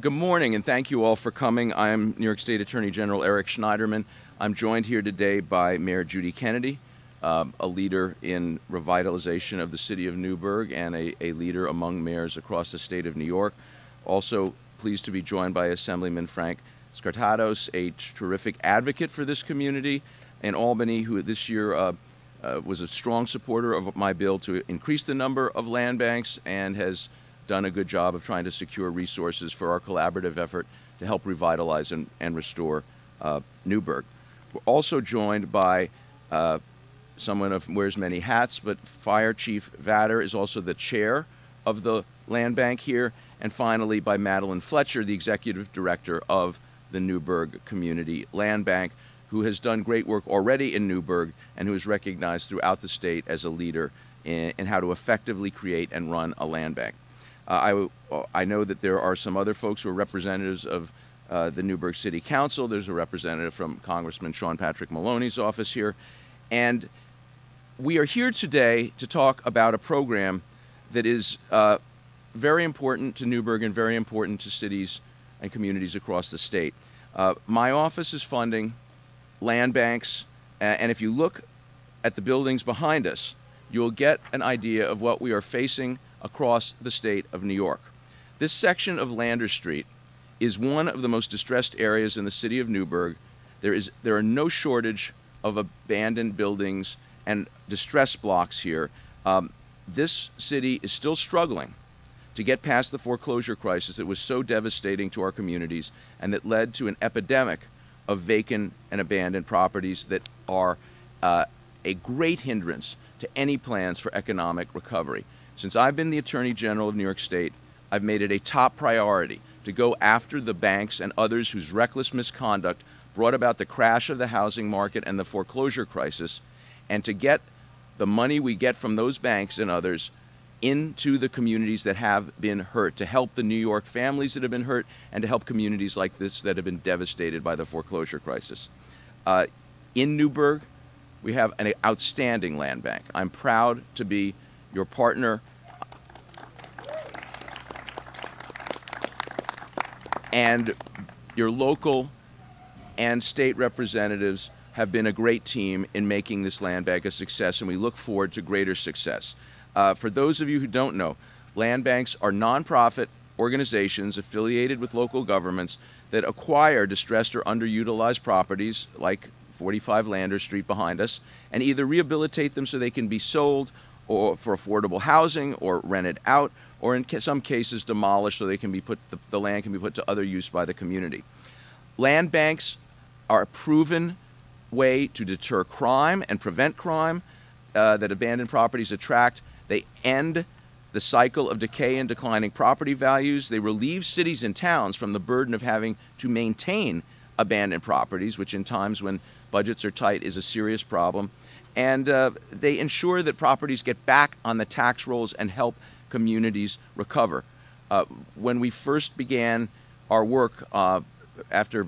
Good morning, and thank you all for coming. I'm New York State Attorney General Eric Schneiderman. I'm joined here today by Mayor Judy Kennedy, a leader in revitalization of the city of Newburgh and a leader among mayors across the state of New York. Also pleased to be joined by Assemblyman Frank Skartatos, a terrific advocate for this community in Albany, who this year was a strong supporter of my bill to increase the number of land banks and has done a good job of trying to secure resources for our collaborative effort to help revitalize and restore Newburgh. We're also joined by someone who wears many hats, but Fire Chief Vader is also the chair of the land bank here, and finally by Madeline Fletcher, the executive director of the Newburgh Community Land Bank, who has done great work already in Newburgh and who is recognized throughout the state as a leader in how to effectively create and run a land bank. I know that there are some other folks who are representatives of the Newburgh City Council. There's a representative from Congressman Sean Patrick Maloney's office here. And we are here today to talk about a program that is very important to Newburgh and very important to cities and communities across the state. My office is funding land banks, and if you look at the buildings behind us, you'll get an idea of what we are facing across the state of New York. This section of Lander Street is one of the most distressed areas in the city of Newburgh. There are no shortage of abandoned buildings and distress blocks here. This city is still struggling to get past the foreclosure crisis that was so devastating to our communities and that led to an epidemic of vacant and abandoned properties that are a great hindrance to any plans for economic recovery. Since I've been the Attorney General of New York State, I've made it a top priority to go after the banks and others whose reckless misconduct brought about the crash of the housing market and the foreclosure crisis, and to get the money we get from those banks and others into the communities that have been hurt, to help the New York families that have been hurt, and to help communities like this that have been devastated by the foreclosure crisis. In Newburgh, we have an outstanding land bank. I'm proud to be your partner, and your local and state representatives have been a great team in making this land bank a success, and we look forward to greater success. For those of you who don't know, land banks are nonprofit organizations affiliated with local governments that acquire distressed or underutilized properties like 45 Lander Street behind us, and either rehabilitate them so they can be sold or for affordable housing, or rented out, or in some cases demolished so they can be the land can be put to other use by the community. Land banks are a proven way to deter crime and prevent crime that abandoned properties attract. They end the cycle of decay and declining property values. They relieve cities and towns from the burden of having to maintain abandoned properties, which in times when budgets are tight is a serious problem. And they ensure that properties get back on the tax rolls and help communities recover. When we first began our work, after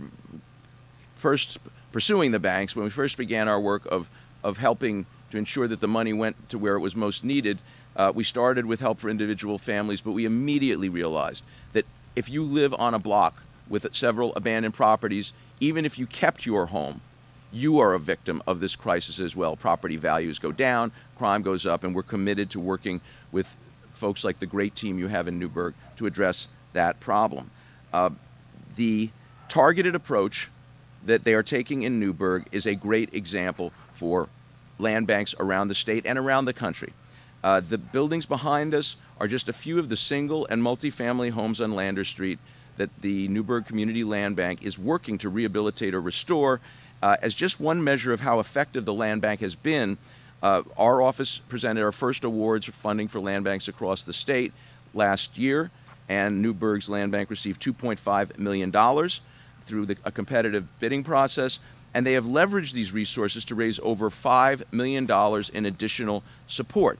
first pursuing the banks, when we first began our work of helping to ensure that the money went to where it was most needed, we started with help for individual families, but we immediately realized that if you live on a block with several abandoned properties, even if you kept your home, you are a victim of this crisis as well. Property values go down, crime goes up, and we're committed to working with folks like the great team you have in Newburgh to address that problem. The targeted approach that they are taking in Newburgh is a great example for land banks around the state and around the country. The buildings behind us are just a few of the single and multifamily homes on Lander Street that the Newburgh Community Land Bank is working to rehabilitate or restore. As just one measure of how effective the land bank has been, our office presented our first awards for funding for land banks across the state last year, and Newburgh's land bank received $2.5 million through a competitive bidding process, and they have leveraged these resources to raise over $5 million in additional support.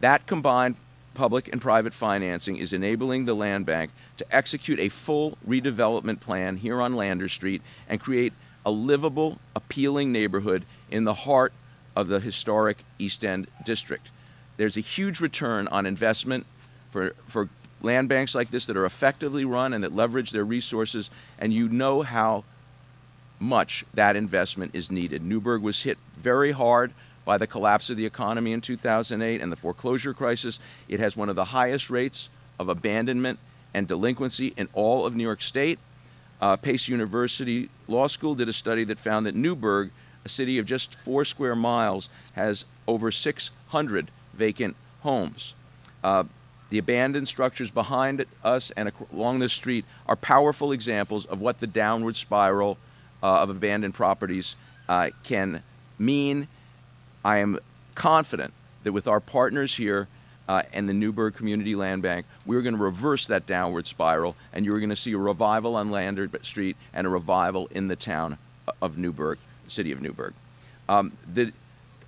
That combined public and private financing is enabling the land bank to execute a full redevelopment plan here on Lander Street and create a livable, appealing neighborhood in the heart of the historic East End district. There's a huge return on investment for land banks like this that are effectively run and that leverage their resources, and you know how much that investment is needed. Newburgh was hit very hard by the collapse of the economy in 2008 and the foreclosure crisis. It has one of the highest rates of abandonment and delinquency in all of New York State. Pace University Law School did a study that found that Newburgh, a city of just 4 square miles, has over 600 vacant homes. The abandoned structures behind us and along this street are powerful examples of what the downward spiral of abandoned properties can mean. I am confident that with our partners here and the Newburgh Community Land Bank, we're going to reverse that downward spiral, and you're going to see a revival on Lander Street and a revival in the town of Newburgh, the city of Newburgh. The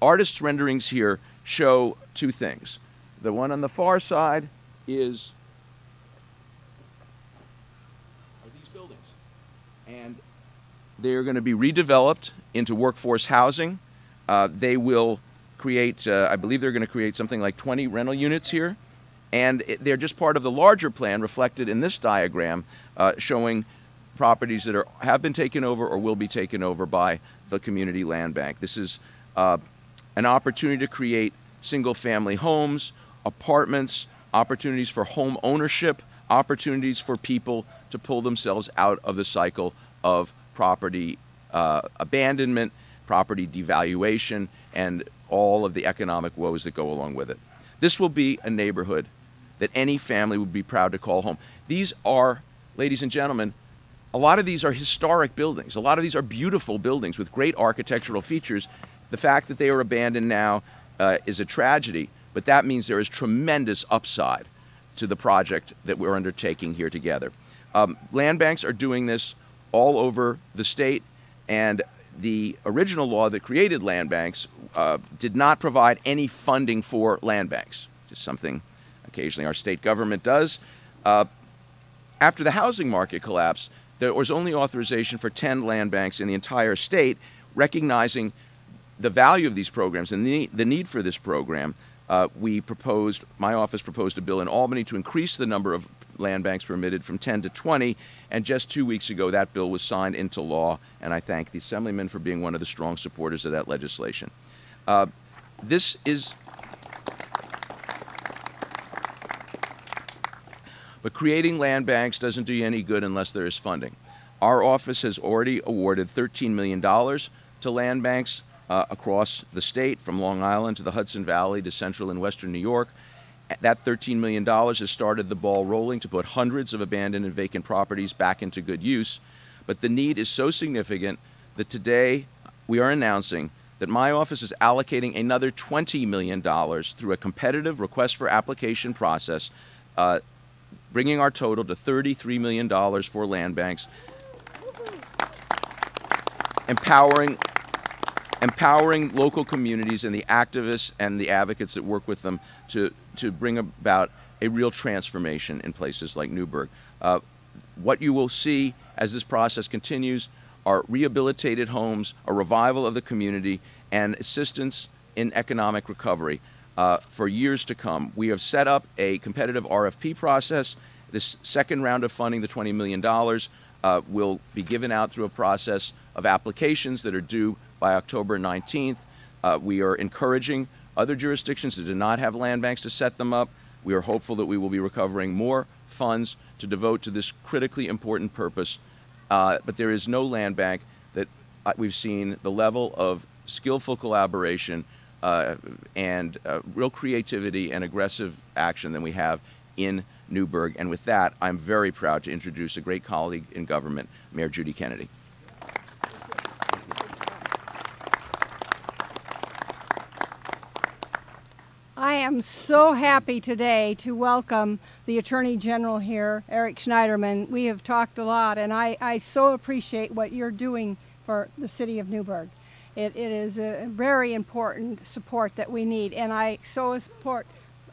artist's renderings here show two things. The one on the far side are these buildings, and they're going to be redeveloped into workforce housing. They will create, I believe they're going to create something like 20 rental units here, and they're just part of the larger plan reflected in this diagram showing properties that have been taken over or will be taken over by the Community Land Bank. This is an opportunity to create single-family homes, apartments, opportunities for home ownership, opportunities for people to pull themselves out of the cycle of property abandonment, property devaluation, and all of the economic woes that go along with it. This will be a neighborhood that any family would be proud to call home. These are, ladies and gentlemen, a lot of these are historic buildings. A lot of these are beautiful buildings with great architectural features. The fact that they are abandoned now is a tragedy, but that means there is tremendous upside to the project that we're undertaking here together. Land banks are doing this all over the state, and the original law that created land banks did not provide any funding for land banks, just something occasionally our state government does. After the housing market collapsed, there was only authorization for 10 land banks in the entire state, recognizing the value of these programs and the need for this program. My office proposed a bill in Albany to increase the number of land banks permitted from 10 to 20, and just 2 weeks ago that bill was signed into law, and I thank the Assemblyman for being one of the strong supporters of that legislation. But creating land banks doesn't do you any good unless there is funding. Our office has already awarded $13 million to land banks across the state, from Long Island to the Hudson Valley to central and western New York. That $13 million has started the ball rolling to put hundreds of abandoned and vacant properties back into good use. But the need is so significant that today we are announcing that my office is allocating another $20 million through a competitive request for application process, bringing our total to $33 million for land banks, empowering local communities and the activists and the advocates that work with them to bring about a real transformation in places like Newburgh. What you will see as this process continues are rehabilitated homes, a revival of the community, and assistance in economic recovery for years to come. We have set up a competitive RFP process. This second round of funding, the $20 million, will be given out through a process of applications that are due by October 19th. We are encouraging other jurisdictions that do not have land banks to set them up. We are hopeful that we will be recovering more funds to devote to this critically important purpose. But there is no land bank that we've seen the level of skillful collaboration and real creativity and aggressive action than we have in Newburgh. And with that, I'm very proud to introduce a great colleague in government, Mayor Judy Kennedy. I am so happy today to welcome the Attorney General here, Eric Schneiderman. We have talked a lot, and I so appreciate what you're doing for the city of Newburgh. It is a very important support that we need, and I so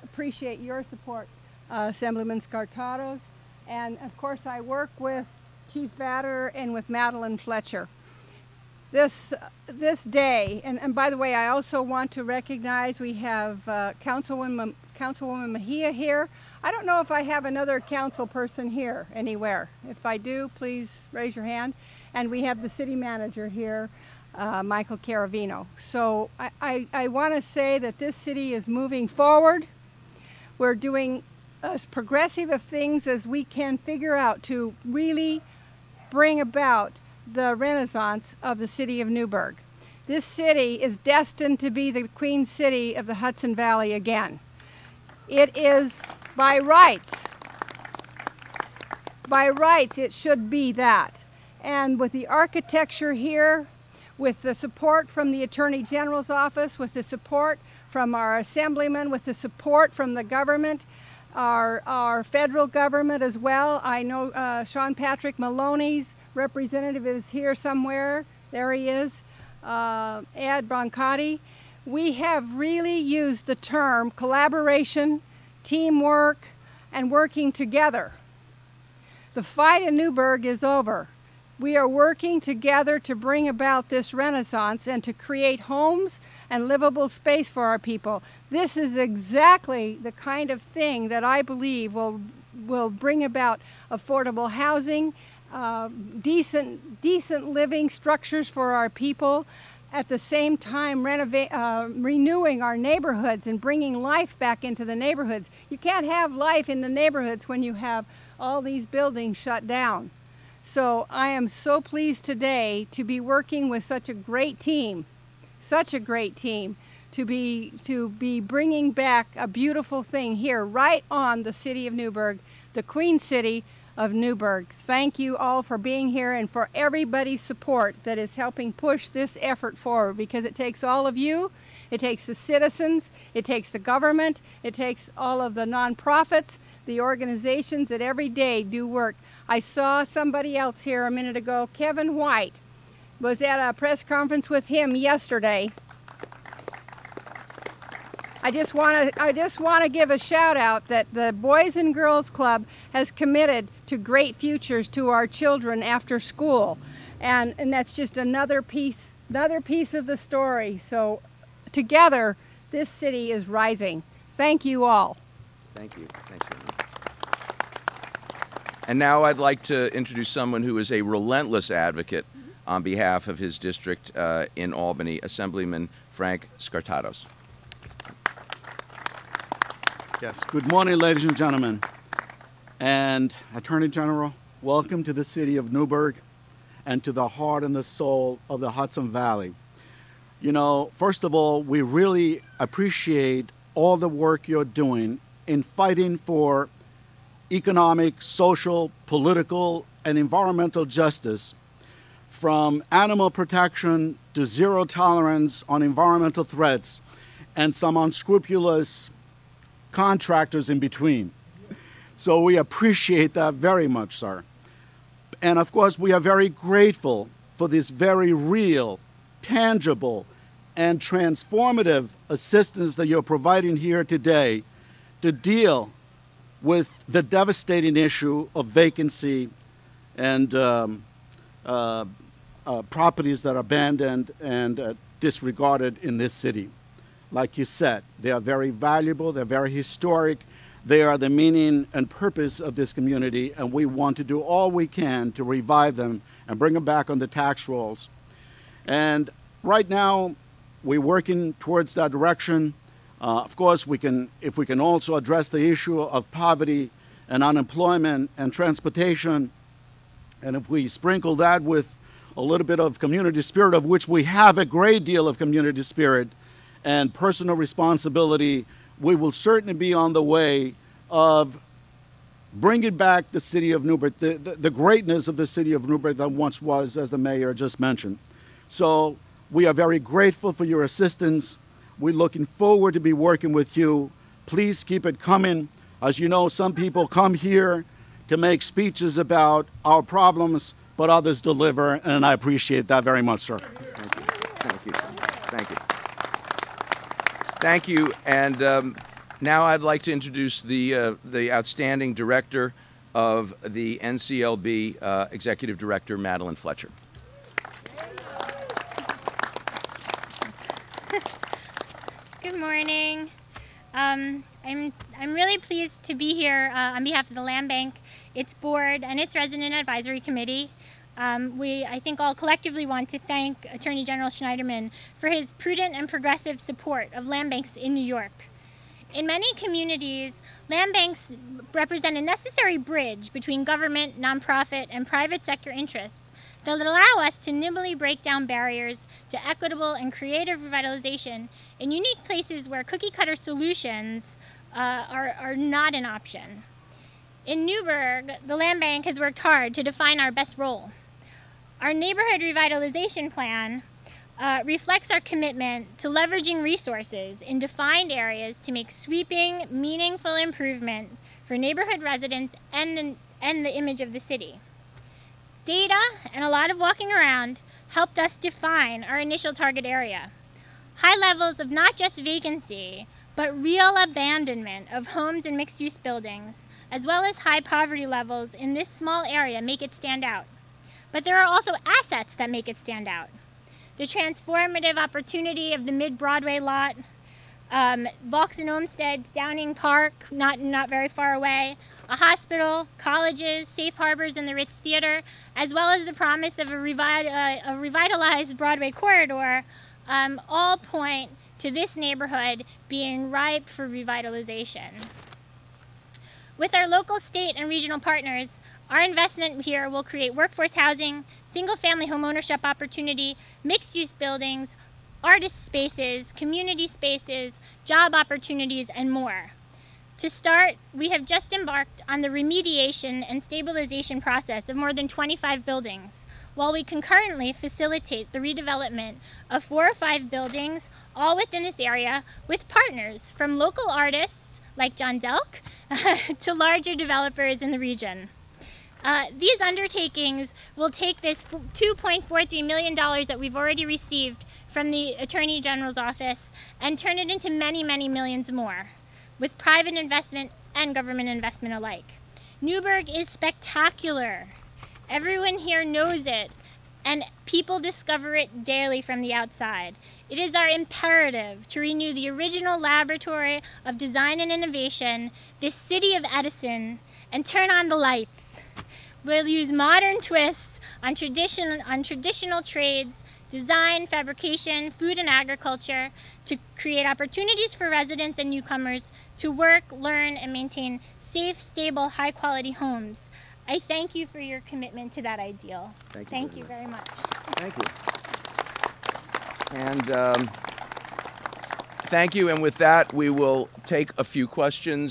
appreciate your support, Assemblyman Scartatos, and of course I work with Chief Vatter and with Madeline Fletcher. This day, and by the way, I also want to recognize we have Councilwoman Mejia here. I don't know if I have another council person here anywhere. If I do, please raise your hand. And we have the city manager here, Michael Caravino. So I want to say that this city is moving forward. We're doing as progressive of things as we can figure out to really bring about the renaissance of the city of Newburgh. This city is destined to be the Queen City of the Hudson Valley again. It is by rights. By rights, it should be that. And with the architecture here, with the support from the Attorney General's office, with the support from our assemblyman, with the support from the government, our federal government as well. I know Sean Patrick Maloney's representative is here somewhere. There he is, Ed Brancati. We have really used the term collaboration, teamwork, and working together. The fight in Newburgh is over. We are working together to bring about this renaissance and to create homes and livable space for our people. This is exactly the kind of thing that I believe will bring about affordable housing, decent living structures for our people, at the same time renewing our neighborhoods and bringing life back into the neighborhoods. You can't have life in the neighborhoods when you have all these buildings shut down. So I am so pleased today to be working with such a great team, to be bringing back a beautiful thing here right on the city of Newburgh, the Queen City of Newburgh. Thank you all for being here and for everybody's support that is helping push this effort forward, because it takes all of you, it takes the citizens, it takes the government, it takes all of the nonprofits, the organizations that every day do work. I saw somebody else here a minute ago, Kevin White, was at a press conference with him yesterday. I just want to give a shout out that the Boys and Girls Club has committed to great futures to our children after school, and that's just another piece of the story. So together, this city is rising. Thank you all. Thank you. Thanks very much. And now I'd like to introduce someone who is a relentless advocate on behalf of his district in Albany, Assemblyman Frank Skartatos. Yes, good morning, ladies and gentlemen. And Attorney General, welcome to the city of Newburgh and to the heart and the soul of the Hudson Valley. You know, first of all, we really appreciate all the work you're doing in fighting for economic, social, political, and environmental justice, from animal protection to zero tolerance on environmental threats and some unscrupulous contractors in between. So we appreciate that very much, sir. And of course, we are very grateful for this very real, tangible, and transformative assistance that you're providing here today to deal with the devastating issue of vacancy and properties that are abandoned and disregarded in this city. Like you said, they are very valuable, they're very historic, they are the meaning and purpose of this community, and we want to do all we can to revive them and bring them back on the tax rolls. And right now, we're working towards that direction. Of course, if we can also address the issue of poverty and unemployment and transportation, and if we sprinkle that with a little bit of community spirit, of which we have a great deal of community spirit, and personal responsibility, we will certainly be on the way of bringing back the city of Newburgh, the greatness of the city of Newburgh that once was, as the mayor just mentioned. So we are very grateful for your assistance. We're looking forward to be working with you. Please keep it coming. As you know, some people come here to make speeches about our problems, but others deliver, and I appreciate that very much, sir. Thank you. Thank you. Thank you. Thank you. And now I'd like to introduce the outstanding director of the Nclb, Executive Director Madeline Fletcher. Good morning. I'm really pleased to be here on behalf of the Land Bank, its board, and its resident advisory committee. I think all collectively want to thank Attorney General Schneiderman for his prudent and progressive support of land banks in New York. In many communities, land banks represent a necessary bridge between government, nonprofit, and private sector interests that allow us to nimbly break down barriers to equitable and creative revitalization in unique places where cookie-cutter solutions are not an option. In Newburgh, the Land Bank has worked hard to define our best role. Our neighborhood revitalization plan reflects our commitment to leveraging resources in defined areas to make sweeping, meaningful improvement for neighborhood residents and the image of the city. Data and a lot of walking around helped us define our initial target area. High levels of not just vacancy, but real abandonment of homes and mixed-use buildings, as well as high poverty levels in this small area make it stand out. But there are also assets that make it stand out. The transformative opportunity of the mid-Broadway lot, Vaux and Olmsted's Downing Park, not very far away, a hospital, colleges, safe harbors, and the Ritz Theater, as well as the promise of a revitalized Broadway corridor, all point to this neighborhood being ripe for revitalization. With our local, state, and regional partners, our investment here will create workforce housing, single-family homeownership opportunity, mixed-use buildings, artist spaces, community spaces, job opportunities, and more. To start, we have just embarked on the remediation and stabilization process of more than 25 buildings, while we concurrently facilitate the redevelopment of 4 or 5 buildings, all within this area, with partners from local artists like John Delk to larger developers in the region. These undertakings will take this $2.43 million that we've already received from the Attorney General's office and turn it into many, many millions more, with private investment and government investment alike. Newburgh is spectacular. Everyone here knows it, and people discover it daily from the outside. It is our imperative to renew the original laboratory of design and innovation, this city of Edison, and turn on the lights. We'll use modern twists on traditional trades, design, fabrication, food and agriculture to create opportunities for residents and newcomers to work, learn, and maintain safe, stable, high-quality homes. I thank you for your commitment to that ideal. Thank you very much. Thank you. And thank you. And with that, we will take a few questions.